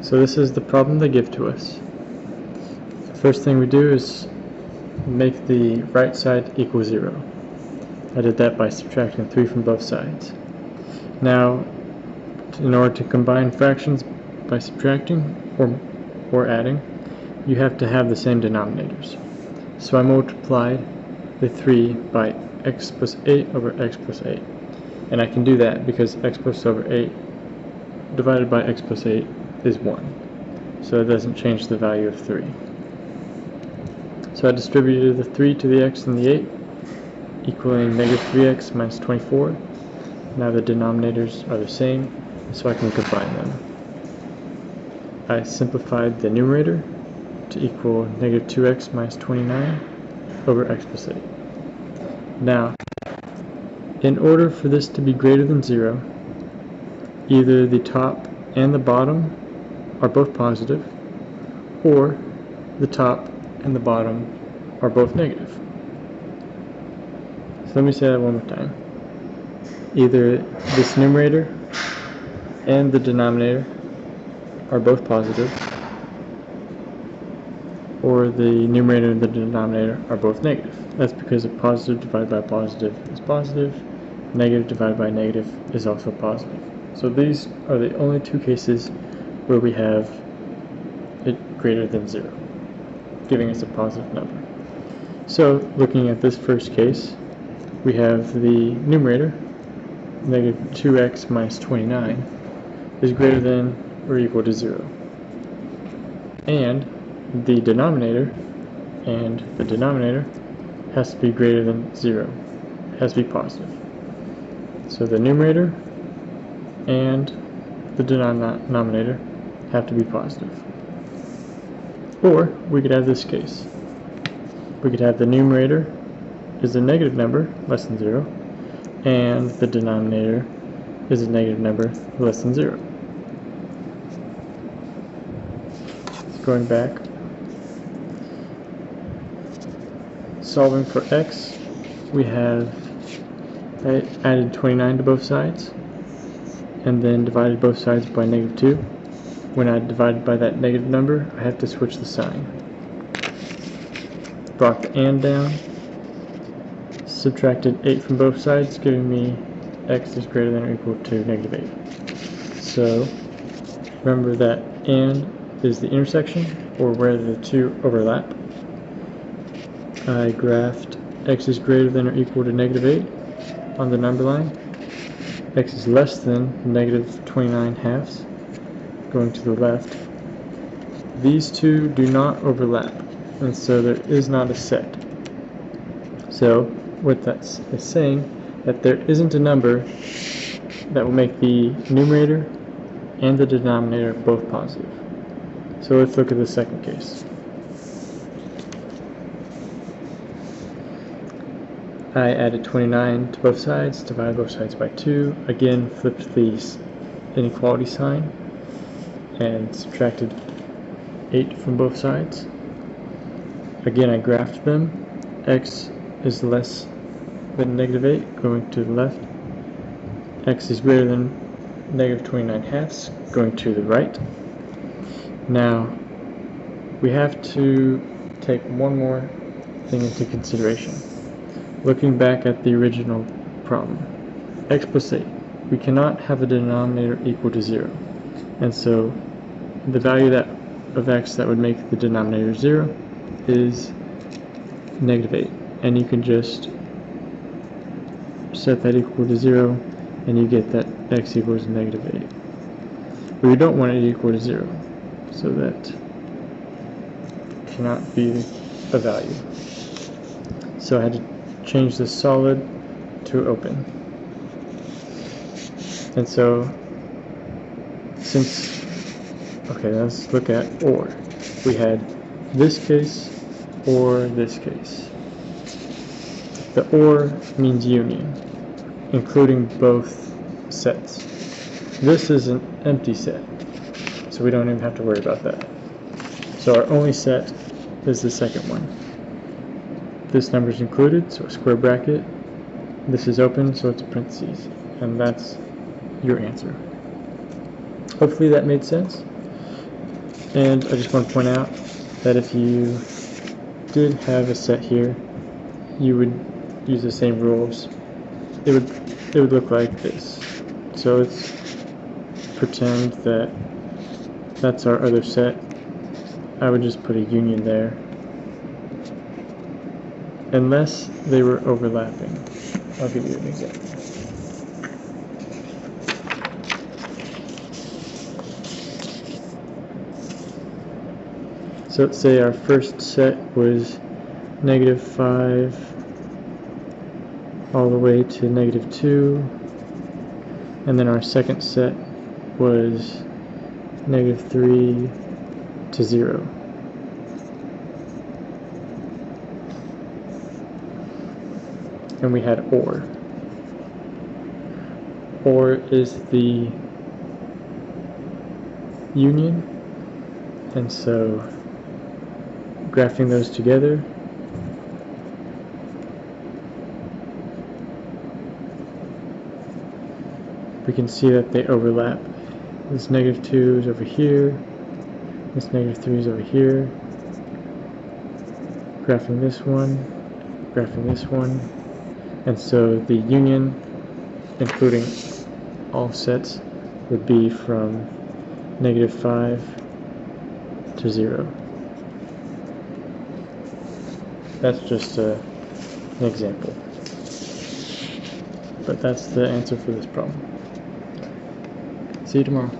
So this is the problem they give to us. The first thing we do is make the right side equal 0. I did that by subtracting 3 from both sides. Now, in order to combine fractions by subtracting or adding, you have to have the same denominators. So I multiplied the 3 by x plus 8 over x plus 8. And I can do that because x plus over 8 divided by x plus 8 is 1. So it doesn't change the value of 3. So I distributed the 3 to the x and the 8, equaling negative 3x minus 24. Now the denominators are the same, so I can combine them. I simplified the numerator to equal negative 2x minus 29 over x plus 8. Now, in order for this to be greater than 0, either the top and the bottom are both positive, or the top and the bottom are both negative. So let me say that one more time. Either this numerator and the denominator are both positive, or the numerator and the denominator are both negative. That's because a positive divided by positive is positive, negative divided by negative is also positive. So these are the only two cases where we have it greater than 0, giving us a positive number. So looking at this first case, we have the numerator, negative 2x minus 29, is greater than or equal to 0. And the denominator has to be greater than 0. It has to be positive. So the numerator and the denominator have to be positive. Or we could have this case. We could have the numerator is a negative number, less than 0, and the denominator is a negative number, less than 0. Going back, solving for x, we have added 29 to both sides, and then divided both sides by negative 2. When I divide by that negative number, I have to switch the sign. Brought the and down, subtracted 8 from both sides, giving me x is greater than or equal to negative 8. So remember that and is the intersection, or where the two overlap. I graphed x is greater than or equal to negative 8 on the number line. X is less than negative 29 halves, going to the left. These two do not overlap, and so there is not a set. So what that is saying, that there isn't a number that will make the numerator and the denominator both positive. So let's look at the second case. I added 29 to both sides, divided both sides by 2, again flipped the inequality sign, and subtracted 8 from both sides. Again I graphed them. X is less than negative 8, going to the left. X is greater than negative 29 halves, going to the right. Now, we have to take one more thing into consideration. Looking back at the original problem, x plus 8, we cannot have a denominator equal to 0. And so the value of x that would make the denominator 0 is negative 8. And you can just set that equal to 0, and you get that x equals negative 8. But we don't want it equal to 0. So that cannot be a value. So I had to change the solid to open. And so, okay, let's look at or. We had this case or this case. The or means union, including both sets. This is an empty set, so we don't even have to worry about that. So our only set is the second one. This number is included, so a square bracket. This is open, so it's a parentheses. And that's your answer. Hopefully that made sense. And I just want to point out that if you did have a set here, you would use the same rules. It would look like this. So let's pretend that that's our other set. I would just put a union there, unless they were overlapping. I'll give you an example. So let's say our first set was -5 all the way to -2, and then our second set was -3 to 0. And we had OR. OR is the union, and so graphing those together, we can see that they overlap. This -2 is over here, this -3 is over here, graphing this one, and so the union, including all sets, would be from -5 to 0. That's just an example, but that's the answer for this problem. See you tomorrow.